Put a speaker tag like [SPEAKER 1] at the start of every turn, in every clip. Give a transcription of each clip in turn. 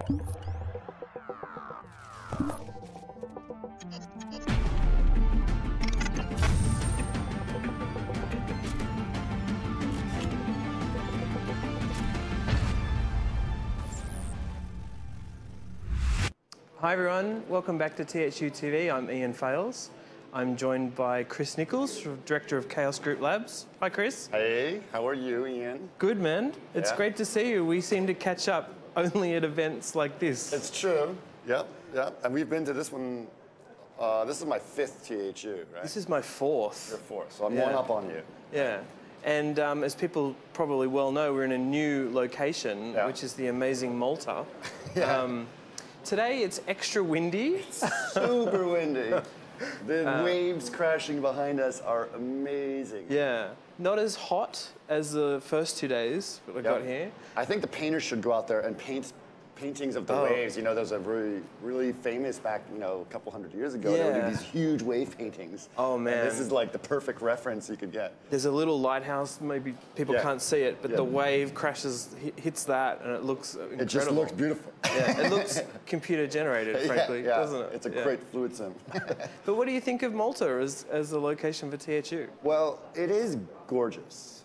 [SPEAKER 1] Hi everyone, welcome back to THU TV. I'm Ian Fales. I'm joined by Chris Nichols, Director of Chaos Group Labs. Hi Chris.
[SPEAKER 2] Hey, how are you, Ian?
[SPEAKER 1] Good man. It's great to see you. We seem to catch up only at events like this.
[SPEAKER 2] It's true. Yep. And we've been to this one, this is my 5th THU, right?
[SPEAKER 1] This is my 4th.
[SPEAKER 2] Your 4th, so I'm one up on you.
[SPEAKER 1] Yeah. And as people probably well know, we're in a new location, which is the amazing Malta. Today it's extra windy.
[SPEAKER 2] It's super windy. The waves crashing behind us are amazing.
[SPEAKER 1] Yeah. Not as hot as the first 2 days that we got here.
[SPEAKER 2] I think the painters should go out there and paint paintings of the waves. You know, those are really famous back, you know, a couple hundred years ago. They would do these huge wave paintings.
[SPEAKER 1] Oh man.
[SPEAKER 2] And this is like the perfect reference you could get.
[SPEAKER 1] There's a little lighthouse, maybe people can't see it, but the wave crashes, hits that, and it looks incredible.
[SPEAKER 2] It just looks beautiful.
[SPEAKER 1] Yeah, it looks computer generated, frankly, doesn't it?
[SPEAKER 2] It's a great fluid sim.
[SPEAKER 1] But what do you think of Malta as a location for THU?
[SPEAKER 2] Well, it is gorgeous.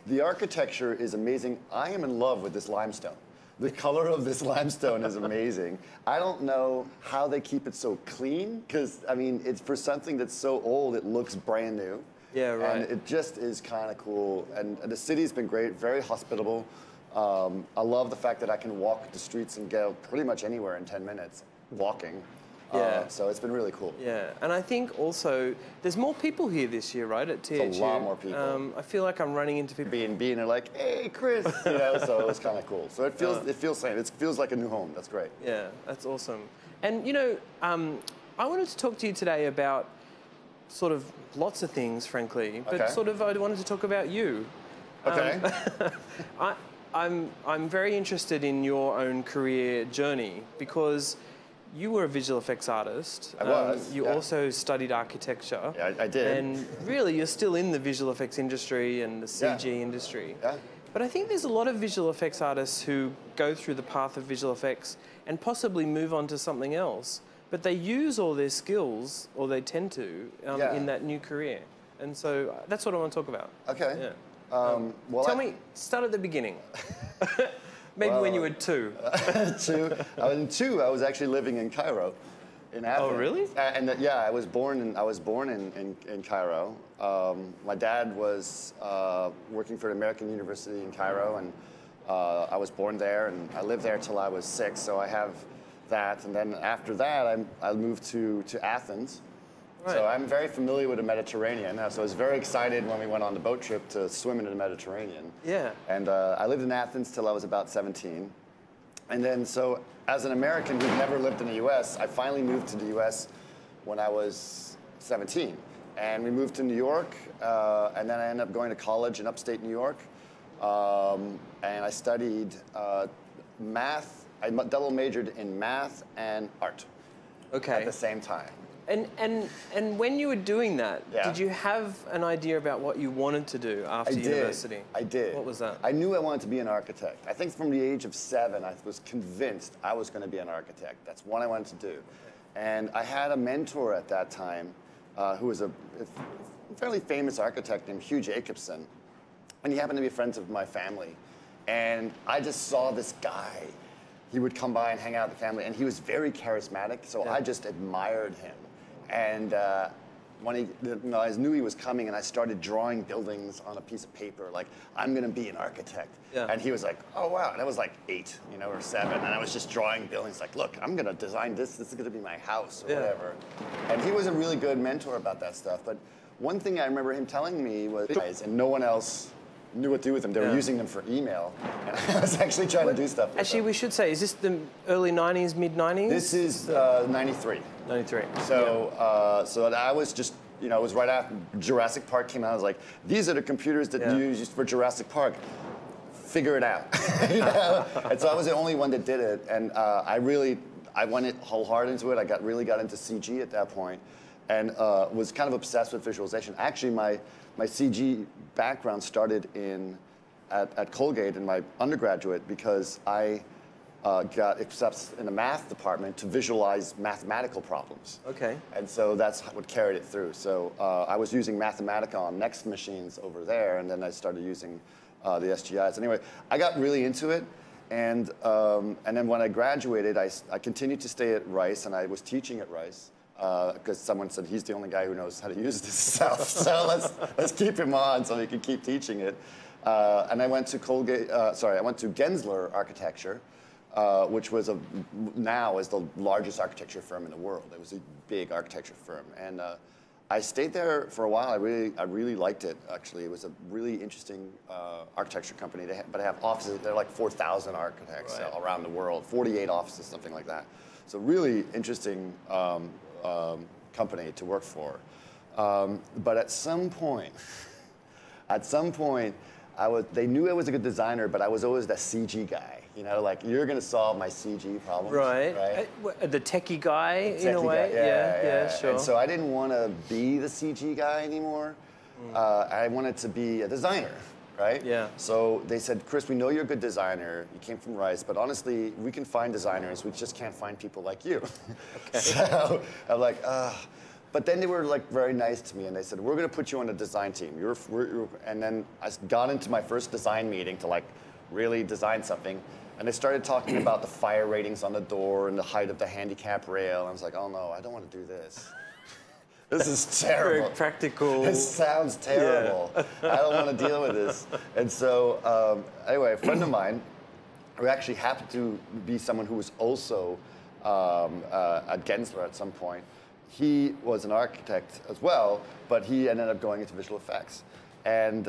[SPEAKER 2] The architecture is amazing. I am in love with this limestone. The color of this limestone is amazing. I don't know how they keep it so clean, because, I mean, it's for something that's so old, it looks brand new.
[SPEAKER 1] Yeah, right.
[SPEAKER 2] And it just is kind of cool. And the city's been great, very hospitable. I love the fact that I can walk the streets and go pretty much anywhere in 10 minutes walking. So it's been really cool.
[SPEAKER 1] Yeah, and I think also there's more people here this year, right, at THU?
[SPEAKER 2] It's a lot more people.
[SPEAKER 1] I feel like I'm running into people.
[SPEAKER 2] Being and like, hey, Chris, you know, so it was kind of cool. So it feels same. It feels like a new home. That's great.
[SPEAKER 1] Yeah, that's awesome. And you know, I wanted to talk to you today about sort of lots of things, frankly, but sort of I wanted to talk about you.
[SPEAKER 2] Okay.
[SPEAKER 1] I'm very interested in your own career journey because you were a visual effects artist.
[SPEAKER 2] I was.
[SPEAKER 1] You also studied architecture.
[SPEAKER 2] Yeah, I did.
[SPEAKER 1] And really, you're still in the visual effects industry and the CG industry.
[SPEAKER 2] Yeah.
[SPEAKER 1] But I think there's a lot of visual effects artists who go through the path of visual effects and possibly move on to something else. But they use all their skills, or they tend to, in that new career. And so that's what I want to talk about.
[SPEAKER 2] Okay.
[SPEAKER 1] Yeah.
[SPEAKER 2] Well,
[SPEAKER 1] tell me, start at the beginning. Maybe when you were 2.
[SPEAKER 2] I was 2. I was actually living in Cairo, in Athens.
[SPEAKER 1] Oh, really?
[SPEAKER 2] And I was born in Cairo. My dad was working for an American university in Cairo, and I was born there, and I lived there till I was 6. So I have that, and then after that, I moved to Athens. Right. So I'm very familiar with the Mediterranean. So I was very excited when we went on the boat trip to swim in the Mediterranean.
[SPEAKER 1] Yeah.
[SPEAKER 2] And I lived in Athens till I was about 17. And then, so as an American who'd never lived in the US, I finally moved to the US when I was 17. And we moved to New York, and then I ended up going to college in upstate New York. And I studied math. I double majored in math and art at the same time.
[SPEAKER 1] And when you were doing that, did you have an idea about what you wanted to do after university?
[SPEAKER 2] I did.
[SPEAKER 1] What was that?
[SPEAKER 2] I knew I wanted to be an architect. I think from the age of 7, I was convinced I was going to be an architect. That's what I wanted to do. And I had a mentor at that time who was a fairly famous architect named Hugh Jacobson. And he happened to be friends of my family. And I just saw this guy. He would come by and hang out with the family, and he was very charismatic, so I just admired him. And when I knew he was coming, and I started drawing buildings on a piece of paper, like, I'm gonna be an architect. And he was like, oh wow, and I was like 8, you know, or 7, and I was just drawing buildings, like, look, I'm gonna design this is gonna be my house, or whatever. And he was a really good mentor about that stuff, but one thing I remember him telling me was, and no one else knew what to do with them. They were using them for email, and I was actually trying to do stuff with them.
[SPEAKER 1] We should say, is this the early 90s, mid-90s?
[SPEAKER 2] This is 93.
[SPEAKER 1] 93.
[SPEAKER 2] So, so I was just, you know, it was right after Jurassic Park came out. I was like, these are the computers that you used for Jurassic Park. Figure it out. You know? And so I was the only one that did it, and I went wholehearted into it. I really got into CG at that point, and was kind of obsessed with visualization. Actually, my CG background started in at Colgate in my undergraduate because I got accepted in the math department to visualize mathematical problems.
[SPEAKER 1] Okay.
[SPEAKER 2] And so that's what carried it through. So I was using Mathematica on Next machines over there, and then I started using the SGIs. Anyway, I got really into it, and then when I graduated, I continued to stay at Rice, and I was teaching at Rice because someone said he's the only guy who knows how to use this stuff. So let's keep him on so he can keep teaching it. And I went to I went to Gensler Architecture, which was now is the largest architecture firm in the world. It was a big architecture firm, and I stayed there for a while. I really liked it. Actually, it was a really interesting architecture company. But they have offices. They're like 4,000 architects around the world, 48 offices, something like that. So really interesting company to work for. But at some point, they knew I was a good designer, but I was always the CG guy. You know, like, you're going to solve my CG problems. Right.
[SPEAKER 1] The techie guy, in a way. Yeah, sure.
[SPEAKER 2] And so I didn't want to be the CG guy anymore. I wanted to be a designer, right? Yeah. So they said, Chris, we know you're a good designer. You came from Rice, but honestly, we can find designers. We just can't find people like you. Okay. So I'm like, But then they were like very nice to me, and they said, we're going to put you on the design team. And then I got into my first design meeting to like really design something. And they started talking about the fire ratings on the door and the height of the handicap rail. I was like, oh no, I don't want to do this. This is terrible.
[SPEAKER 1] Very practical.
[SPEAKER 2] This sounds terrible. Yeah. I don't want to deal with this. And so anyway, a friend of mine, who actually happened to be someone who was also at Gensler at some point, he was an architect as well, but he ended up going into visual effects. And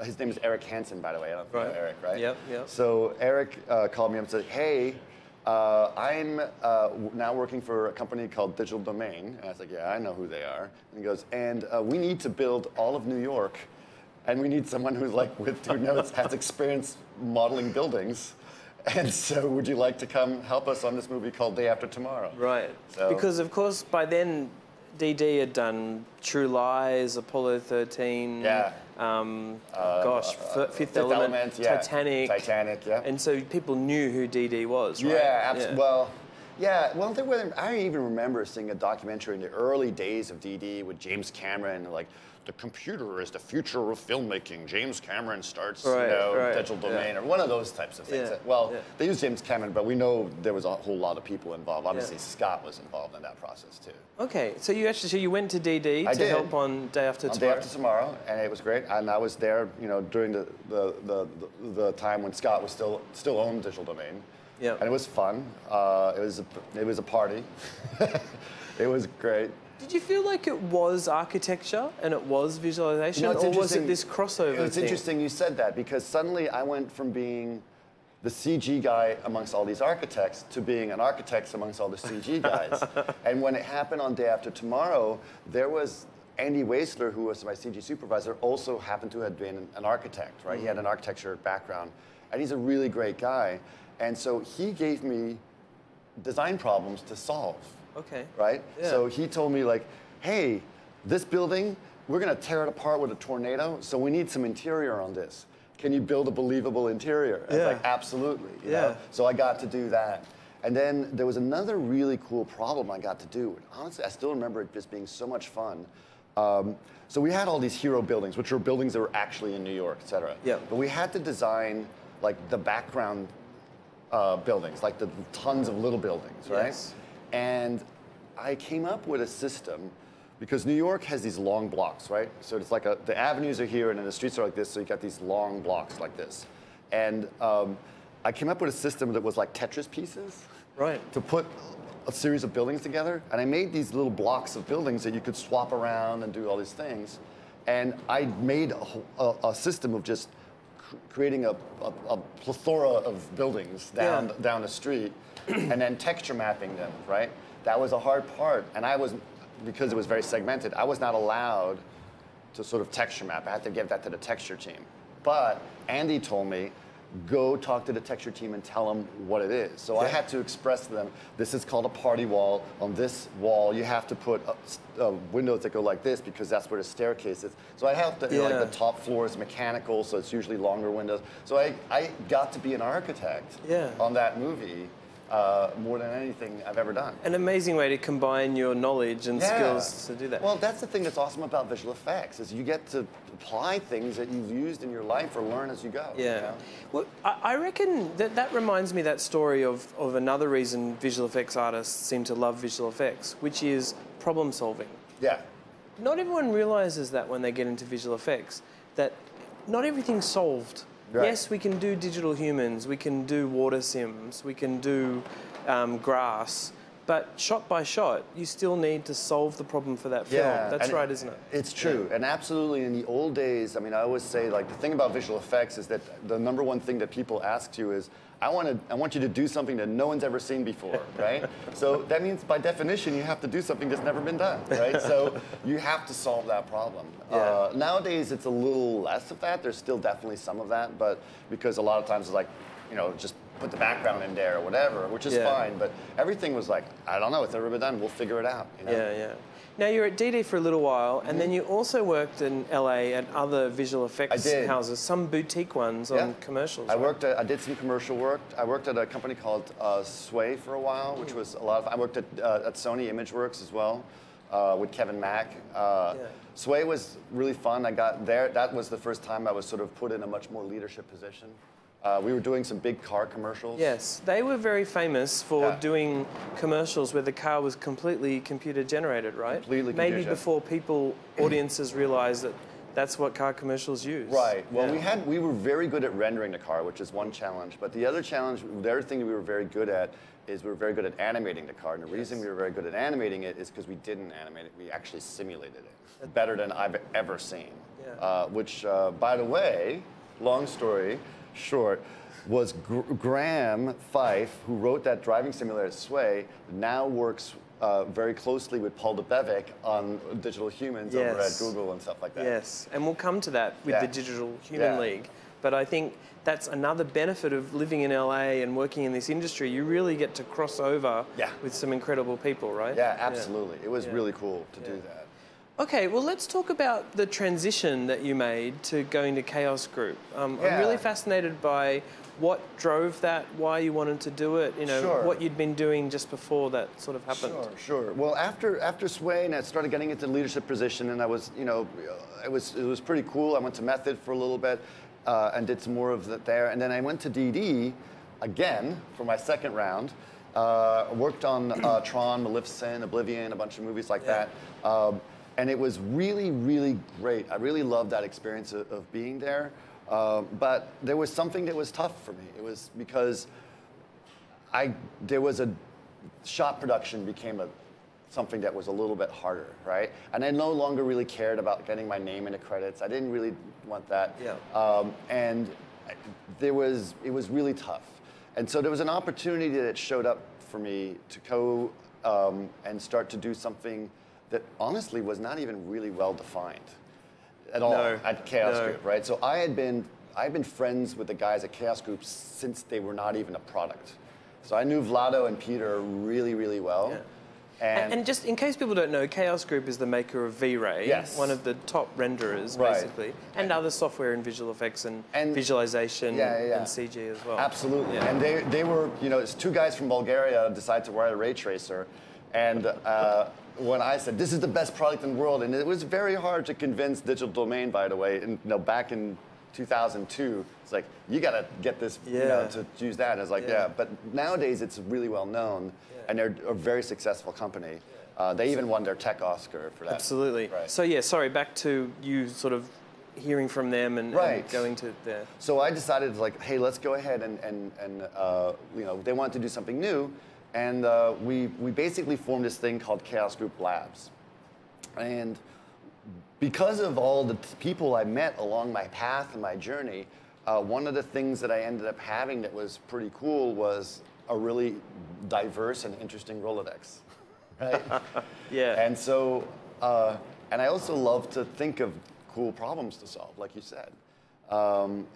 [SPEAKER 2] his name is Eric Hansen, by the way. I don't know if you know Eric, right? Yep. So Eric called me up and said, hey, I'm now working for a company called Digital Domain. And I was like, yeah, I know who they are. And he goes, and we need to build all of New York, and we need someone who's like who has experience modeling buildings. And so would you like to come help us on this movie called Day After Tomorrow? Right. So, because,
[SPEAKER 1] of course, by then, DD had done True Lies, Apollo 13. Yeah. Fifth Element,
[SPEAKER 2] Titanic, yeah.
[SPEAKER 1] And so people knew who DD was, right?
[SPEAKER 2] Yeah, absolutely. Well, I even remember seeing a documentary in the early days of DD with James Cameron, like, the computer is the future of filmmaking. James Cameron starts, Digital Domain, or one of those types of things. They used James Cameron, but we know there was a whole lot of people involved. Obviously, Scott was involved in that process too.
[SPEAKER 1] Okay, so you went to DD to help on Day After Tomorrow.
[SPEAKER 2] Day After Tomorrow, and it was great. And I was there, during the time when Scott was still owned Digital Domain. Yeah. And it was fun. It was a party. It was great.
[SPEAKER 1] Did you feel like it was architecture and it was visualization, or was it this crossover
[SPEAKER 2] It's interesting you said that, because suddenly I went from being the CG guy amongst all these architects to being an architect amongst all the CG guys. And when it happened on Day After Tomorrow, there was Andy Waisler, who was my CG supervisor, also happened to have been an architect, right? Mm-hmm. He had an architecture background, and he's a really great guy. And so he gave me design problems to solve.
[SPEAKER 1] Okay.
[SPEAKER 2] Right? Yeah. So he told me, like, hey, this building, we're going to tear it apart with a tornado, so we need some interior on this. Can you build a believable interior? I was like, absolutely. You know? So I got to do that. And then there was another really cool problem I got to do. Honestly, I still remember it just being so much fun. So we had all these hero buildings, which were buildings that were actually in New York, et cetera. Yeah. But we had to design, like, the background buildings, like the tons of little buildings, right? Yes. And I came up with a system, because New York has these long blocks, right? So it's like the avenues are here, and then the streets are like this, so you got these long blocks like this. And I came up with a system that was like Tetris pieces, right? To put a series of buildings together. And I made these little blocks of buildings that you could swap around and do all these things. And I made a system of just creating a plethora of buildings down the street, and then texture mapping them, right? That was a hard part, and because it was very segmented, I was not allowed to sort of texture map. I had to give that to the texture team. But Andy told me, go talk to the texture team and tell them what it is. So I had to express to them, this is called a party wall. On this wall, you have to put windows that go like this because that's where the staircase is. So I have to, you know, like the top floor is mechanical, so it's usually longer windows. So I got to be an architect on that movie. More than anything I've ever done.
[SPEAKER 1] An amazing way to combine your knowledge and skills to do that.
[SPEAKER 2] Well, that's the thing that's awesome about visual effects, is you get to apply things that you've used in your life or learn as you go.
[SPEAKER 1] Yeah.
[SPEAKER 2] You know?
[SPEAKER 1] Well, I reckon that reminds me, that story of another reason visual effects artists seem to love visual effects, which is problem solving.
[SPEAKER 2] Yeah.
[SPEAKER 1] Not everyone realizes that when they get into visual effects, that not everything's solved. Right. Yes, we can do digital humans, we can do water sims, we can do grass, but shot by shot, you still need to solve the problem for that film. That's right, isn't it?
[SPEAKER 2] It's true, and absolutely in the old days, I mean, I always say, like, the thing about visual effects is that the number one thing that people ask you is, I want you to do something that no one's ever seen before, right? So that means, by definition, you have to do something that's never been done, right? So you have to solve that problem. Nowadays, it's a little less of that. There's still definitely some of that, but because a lot of times it's like, you know, just put the background in there or whatever, which is fine. But everything was like, I don't know, it's never been done. We'll figure it out. You know?
[SPEAKER 1] Yeah. Now, you're at DD for a little while, and then you also worked in LA at other visual effects houses, some boutique ones on commercials.
[SPEAKER 2] I did some commercial work. I worked at a company called Sway for a while, which was a lot of fun. I worked at Sony ImageWorks as well with Kevin Mack. Sway was really fun. I got there. That was the first time I was sort of put in a much more leadership position. We were doing some big car commercials.
[SPEAKER 1] Yes, they were very famous for doing commercials where the car was completely computer generated, right?
[SPEAKER 2] Completely
[SPEAKER 1] Maybe before audiences realized that that's what car commercials use.
[SPEAKER 2] Right. Well, we were very good at rendering the car, which is one challenge. But the other thing we were very good at is we were very good at animating the car. And the reason we were very good at animating it is because we didn't animate it. We actually simulated it better than I've ever seen. Which, by the way, long story short, was Graham Fife, who wrote that driving simulator Sway, now works very closely with Paul DeBevic on Digital Humans over at Google and stuff like that.
[SPEAKER 1] Yes, and we'll come to that with the Digital Human League. But I think that's another benefit of living in LA and working in this industry. You really get to cross over with some incredible people, right?
[SPEAKER 2] Yeah, absolutely. It was really cool to do that.
[SPEAKER 1] Okay, well, let's talk about the transition that you made to going to Chaos Group. I'm really fascinated by what drove that, why you wanted to do it, you know, what you'd been doing just before that sort of happened.
[SPEAKER 2] Sure. Well, after Sway, and I started getting into leadership position, and I was, you know, it was pretty cool. I went to Method for a little bit and did some more of that there, and then I went to DD again for my second round. Worked on Tron, Maleficent, Oblivion, a bunch of movies like that. And it was really, really great. I really loved that experience of being there. But there was something that was tough for me. It was because shot production became something that was a little bit harder, right? And I no longer really cared about getting my name in the credits. I didn't really want that. And it was really tough. And so there was an opportunity that showed up for me to go and start to do something that honestly was not even really well defined at all at Chaos Group, right? So I've been friends with the guys at Chaos Group since they were not even a product. So I knew Vlado and Peter really, really well.
[SPEAKER 1] And just in case people don't know, Chaos Group is the maker of V-Ray, one of the top renderers, basically, and other software in visual effects and visualization and CG as well.
[SPEAKER 2] Absolutely. And they were, you know, it's two guys from Bulgaria decided to write a ray tracer, and when I said, this is the best product in the world, and it was very hard to convince Digital Domain, by the way, and, you know, back in 2002, it's like, you got to get this, you know, to use that. And I was like, but nowadays it's really well known, and they're a very successful company. They even won their tech Oscar for that.
[SPEAKER 1] Absolutely.
[SPEAKER 2] Right.
[SPEAKER 1] So back to you sort of hearing from them and going to there.
[SPEAKER 2] So I decided, like, hey, let's go ahead and you know, they wanted to do something new. And we basically formed this thing called Chaos Group Labs. And because of all the people I met along my path and my journey, one of the things that I ended up having that was pretty cool was a really diverse and interesting Rolodex, right? And so, and I also love to think of cool problems to solve, like you said.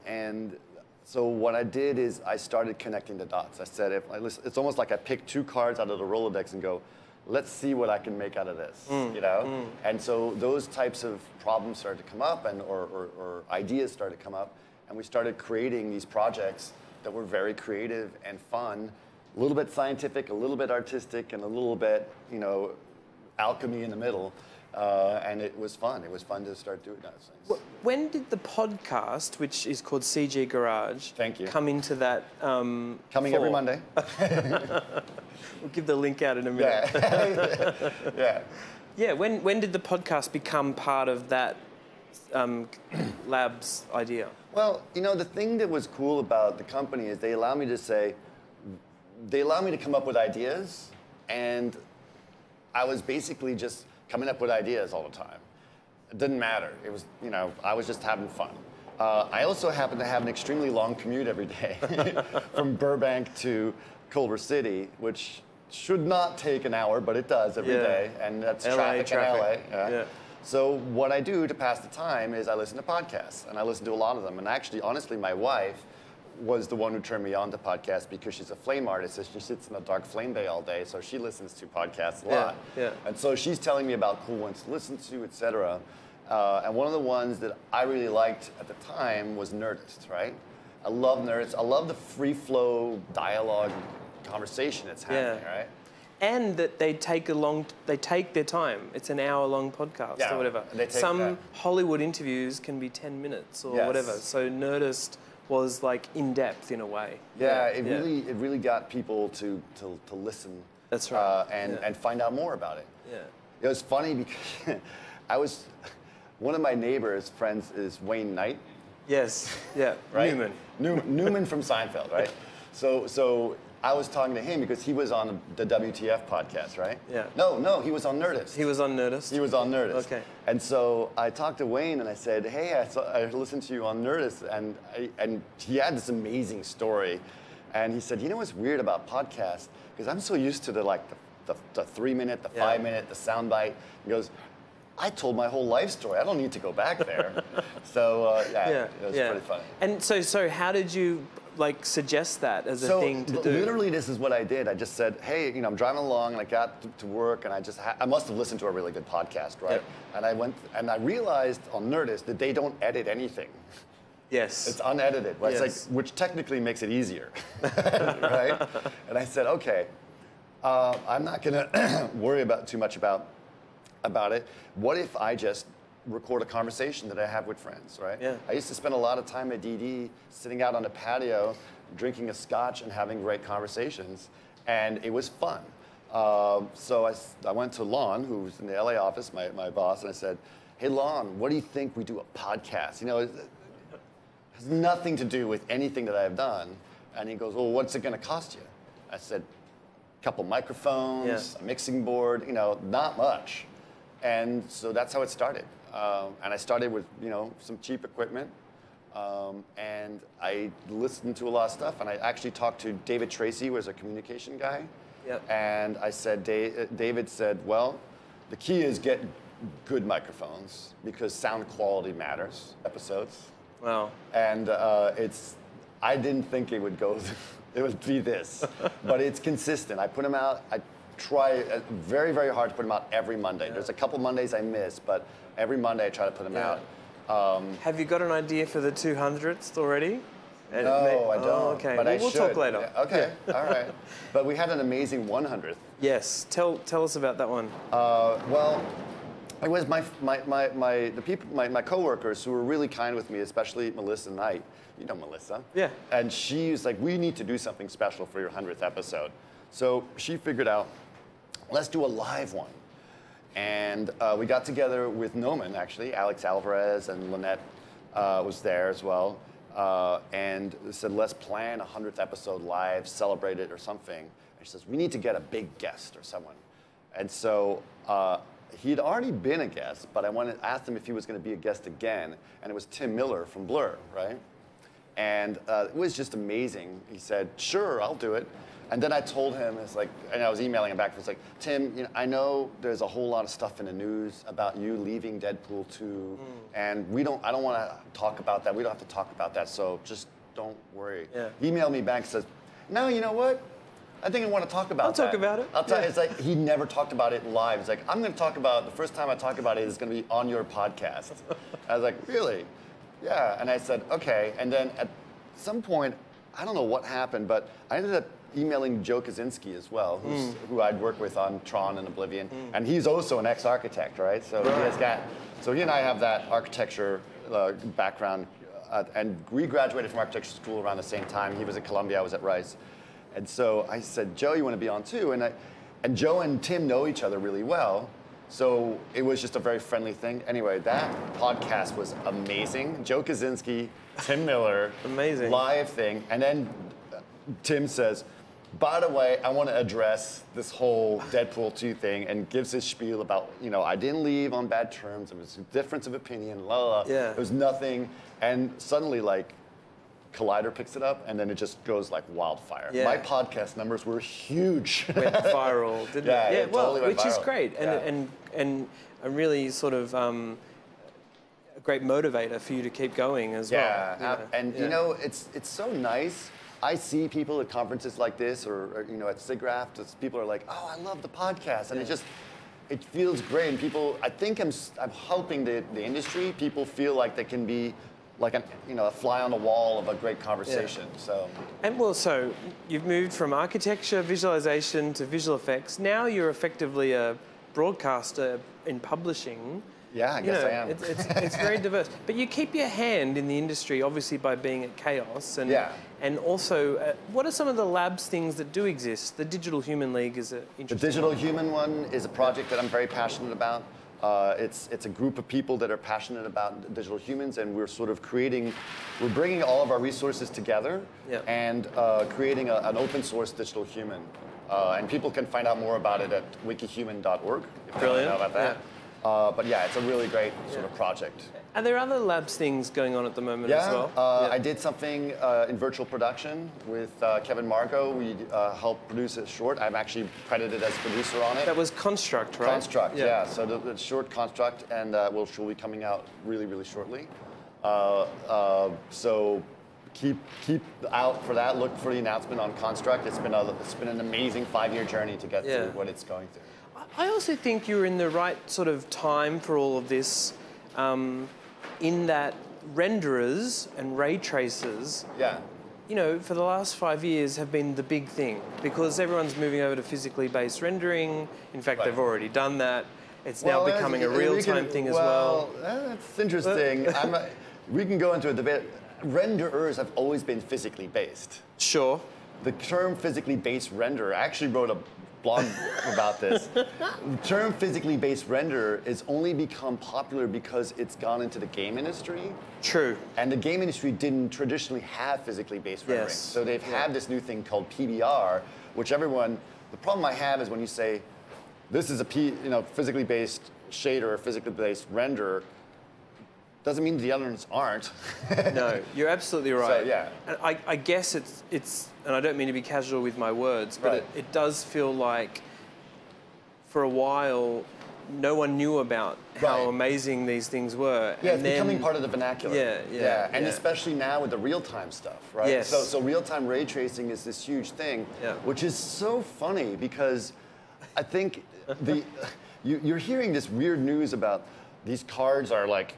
[SPEAKER 2] And So what I did is I started connecting the dots. I said, it's almost like I picked 2 cards out of the Rolodex and go, let's see what I can make out of this, you know? And so those types of problems started to come up or ideas started to come up, and we started creating these projects that were very creative and fun, a little bit scientific, a little bit artistic, and a little bit, you know, alchemy in the middle. And it was fun. It was fun to start doing those things.
[SPEAKER 1] When did the podcast, which is called CG Garage,
[SPEAKER 2] Thank you.
[SPEAKER 1] come into that?
[SPEAKER 2] Coming every Monday.
[SPEAKER 1] We'll give the link out in a minute.
[SPEAKER 2] Yeah. Yeah.
[SPEAKER 1] Yeah. When did the podcast become part of that lab's idea?
[SPEAKER 2] Well, you know, the thing that was cool about the company is they allow me to come up with ideas, and I was basically just coming up with ideas all the time. It didn't matter. It was, you know, I was just having fun. I also happened to have an extremely long commute every day from Burbank to Culver City, which should not take an hour, but it does every day, and that's traffic in LA. Yeah. So what I do to pass the time is I listen to podcasts, and I listen to a lot of them. And actually, honestly, my wife was the one who turned me on to podcasts because she's a flame artist, so she sits in a dark flame bay all day, so she listens to podcasts a lot.
[SPEAKER 1] Yeah.
[SPEAKER 2] And so she's telling me about cool ones to listen to, etc. And one of the ones that I really liked at the time was Nerdist, right? I love Nerdist. I love the free flow dialogue conversation that's happening, right?
[SPEAKER 1] And that they take their time. It's an hour-long podcast or whatever. Some Hollywood interviews can be 10 minutes or whatever. So Nerdist was like in depth in a way.
[SPEAKER 2] Yeah, it really got people to listen.
[SPEAKER 1] That's right.
[SPEAKER 2] And find out more about it.
[SPEAKER 1] Yeah.
[SPEAKER 2] It was funny because one of my neighbor's friends is Wayne Knight.
[SPEAKER 1] Yes. Yeah.
[SPEAKER 2] Right? Newman from Seinfeld, right? So I was talking to him because he was on the WTF podcast, right?
[SPEAKER 1] Yeah.
[SPEAKER 2] No, he was on Nerdist.
[SPEAKER 1] He was on Nerdist?
[SPEAKER 2] He was on Nerdist.
[SPEAKER 1] Okay.
[SPEAKER 2] And so I talked to Wayne and I said, hey, I listened to you on Nerdist, and he had this amazing story. And he said, you know what's weird about podcasts? Because I'm so used to the 3-minute, the 5-minute, the soundbite. He goes, I told my whole life story. I don't need to go back there. So it was pretty funny. And
[SPEAKER 1] so how did you suggest that as a thing to do?
[SPEAKER 2] Literally, this is what I did. I just said, hey, you know, I'm driving along and I got to work and I must have listened to a really good podcast, right? Yep. And I went and I realized on Nerdist that they don't edit anything.
[SPEAKER 1] Yes.
[SPEAKER 2] It's unedited, right? Yes. It's which technically makes it easier, right? And I said, okay, I'm not going to worry too much about it. What if I just record a conversation that I have with friends, right?
[SPEAKER 1] Yeah. I
[SPEAKER 2] used to spend a lot of time at DD sitting out on the patio, drinking a scotch and having great conversations, and it was fun. So I went to Lon, who was in the LA office, my boss, and I said, hey, Lon, what do you think we do a podcast? You know, it has nothing to do with anything that I've done. And he goes, well, what's it going to cost you? I said, a couple microphones, a mixing board, you know, not much. And so that's how it started. And I started with, you know, some cheap equipment. And I listened to a lot of stuff. And I actually talked to David Tracy, who was a communication guy.
[SPEAKER 1] Yep.
[SPEAKER 2] And I said, David said, well, the key is get good microphones because sound quality matters. Episodes.
[SPEAKER 1] Wow.
[SPEAKER 2] And I didn't think it would go, it would be this. But it's consistent. I put them out. I try very, very hard to put them out every Monday. There's a couple Mondays I miss, but every Monday I try to put them out.
[SPEAKER 1] Have you got an idea for the 200th already?
[SPEAKER 2] No, I don't.
[SPEAKER 1] Oh, okay.
[SPEAKER 2] But
[SPEAKER 1] we'll talk later.
[SPEAKER 2] Yeah, okay, all right. But we had an amazing 100th.
[SPEAKER 1] Yes, tell us about that one.
[SPEAKER 2] Well, it was my coworkers who were really kind with me, especially Melissa Knight. You know Melissa.
[SPEAKER 1] Yeah.
[SPEAKER 2] And she was like, we need to do something special for your 100th episode. So she figured out, let's do a live one. And we got together with Noman, actually. Alex Alvarez and Lynette was there as well. And said, let's plan a 100th episode live, celebrate it or something. And she says, we need to get a big guest or someone. And so he'd already been a guest, but I asked him if he was going to be a guest again. And it was Tim Miller from Blur, right? And it was just amazing. He said, sure, I'll do it. And then I told him, and I was emailing him back. It's like, Tim, you know, I know there's a whole lot of stuff in the news about you leaving Deadpool 2, and I don't want to talk about that. We don't have to talk about that. So just don't worry.
[SPEAKER 1] Yeah.
[SPEAKER 2] He emailed me back and says, no, you know what? I think I want to talk about that.
[SPEAKER 1] I'll talk about it.
[SPEAKER 2] I'll tell you, it's like he never talked about it live. It's like, I'm going to talk about, the first time I talk about it is going to be on your podcast. I was like, really? Yeah. And I said, okay. And then at some point, I don't know what happened, but I ended up emailing Joe Kaczynski as well, who I'd worked with on Tron and Oblivion. And he's also an ex-architect, right? So he and I have that architecture background. And we graduated from architecture school around the same time. He was at Columbia, I was at Rice. And so I said, Joe, you want to be on too? And Joe and Tim know each other really well. So it was just a very friendly thing. Anyway, that podcast was amazing. Joe Kaczynski, Tim Miller.
[SPEAKER 1] Amazing.
[SPEAKER 2] Live thing. And then Tim says, by the way, I want to address this whole Deadpool 2 thing, and gives his spiel about, I didn't leave on bad terms. It was a difference of opinion,
[SPEAKER 1] Yeah.
[SPEAKER 2] It was nothing. And suddenly, Collider picks it up, and then it just goes like wildfire.
[SPEAKER 1] Yeah.
[SPEAKER 2] My podcast numbers were huge.
[SPEAKER 1] Went viral, didn't
[SPEAKER 2] it?
[SPEAKER 1] Yeah,
[SPEAKER 2] it totally went
[SPEAKER 1] which is
[SPEAKER 2] viral.
[SPEAKER 1] great, and a really sort of a great motivator for you to keep going as well.
[SPEAKER 2] And it's so nice. I see people at conferences like this, or at SIGGRAPH, people are like, "Oh, I love the podcast," and it feels great. And people, I think I'm helping the industry. People feel like they can be like a fly on the wall of a great conversation.
[SPEAKER 1] So you've moved from architecture, visualization to visual effects. Now you're effectively a broadcaster in publishing.
[SPEAKER 2] Yeah, I guess I am.
[SPEAKER 1] It's very diverse. But you keep your hand in the industry, obviously, by being at Chaos. And also, what are some of the labs things that do exist? The Digital Human League is an interesting
[SPEAKER 2] The Digital Human one is a project that I'm very passionate about. It's a group of people that are passionate about digital humans, and we're sort of we're bringing all of our resources together and creating an open source digital human. And people can find out more about it at wikihuman.org if they want to know about that. But yeah, it's a really great sort of project.
[SPEAKER 1] Are there other labs things going on at the moment as well?
[SPEAKER 2] I did something in virtual production with Kevin Margot. We helped produce a short. I'm actually credited as producer on it.
[SPEAKER 1] That was Construct, right?
[SPEAKER 2] Construct, yeah. So the short Construct, and will be coming out really, really shortly. So keep out for that. Look for the announcement on Construct. It's been an amazing 5-year journey to get through what it's going through.
[SPEAKER 1] I also think you're in the right sort of time for all of this, in that renderers and ray tracers, for the last 5 years have been the big thing, because everyone's moving over to physically based rendering. In fact, they've already done that. It's now becoming a real-time thing as well.
[SPEAKER 2] That's interesting. We can go into a debate. Renderers have always been physically based.
[SPEAKER 1] Sure.
[SPEAKER 2] The term physically based renderer, I actually wrote a blog about this. The term physically based renderer is only become popular because it's gone into the game industry.
[SPEAKER 1] True.
[SPEAKER 2] And the game industry didn't traditionally have physically based rendering. So they've had this new thing called PBR, which the problem I have is when you say, this is a physically based shader or physically based renderer, doesn't mean the other ones aren't.
[SPEAKER 1] No, you're absolutely right.
[SPEAKER 2] So, yeah.
[SPEAKER 1] And I guess it's, and I don't mean to be casual with my words, but it does feel like for a while no one knew about how amazing these things were.
[SPEAKER 2] Yeah, it's becoming part of the vernacular. And
[SPEAKER 1] yeah.
[SPEAKER 2] especially now with the real-time stuff, right?
[SPEAKER 1] Yes.
[SPEAKER 2] So real-time ray tracing is this huge thing, which is so funny because I think you're hearing this weird news about these cards are like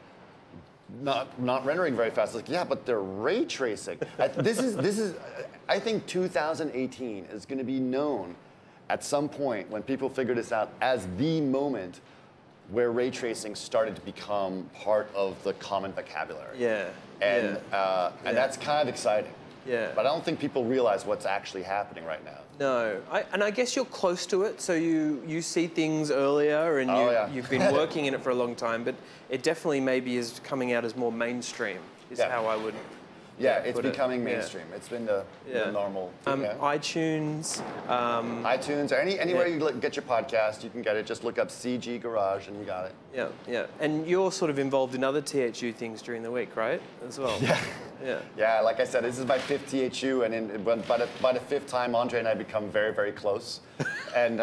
[SPEAKER 2] not rendering very fast. It's like, yeah, but they're ray tracing. This is. I think 2018 is going to be known at some point when people figure this out as the moment where ray tracing started to become part of the common vocabulary. And that's kind of exciting. But I don't think people realize what's actually happening right now.
[SPEAKER 1] No, and I guess you're close to it, so you see things earlier, and you've been working in it for a long time, but it definitely maybe is coming out as more mainstream, is how I would
[SPEAKER 2] it's becoming mainstream. It's been the normal thing.
[SPEAKER 1] iTunes.
[SPEAKER 2] iTunes, or anywhere you get your podcast, you can get it. Just look up CG Garage and you got it.
[SPEAKER 1] Yeah. And you're sort of involved in other THU things during the week, right? As well.
[SPEAKER 2] Yeah, like I said, this is my 5th THU, and by the 5th time, Andre and I become very, very close. And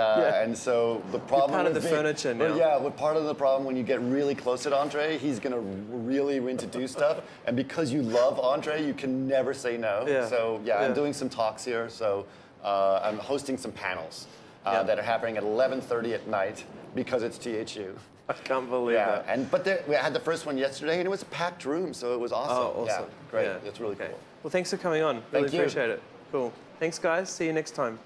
[SPEAKER 2] so the problem
[SPEAKER 1] You're part of the furniture now.
[SPEAKER 2] Part of the problem when you get really close at Andre, he's going to really into do stuff. And because you love Andre, Friday, you can never say no.
[SPEAKER 1] Yeah.
[SPEAKER 2] So I'm doing some talks here. So I'm hosting some panels that are happening at 11:30 at night because it's THU.
[SPEAKER 1] I can't believe that.
[SPEAKER 2] But we had the first one yesterday, and it was a packed room, so it was awesome.
[SPEAKER 1] Oh, awesome.
[SPEAKER 2] Yeah, great. It's really cool.
[SPEAKER 1] Well, thanks for coming on. Really
[SPEAKER 2] Thank you.
[SPEAKER 1] appreciate it. Cool. Thanks, guys. See you next time.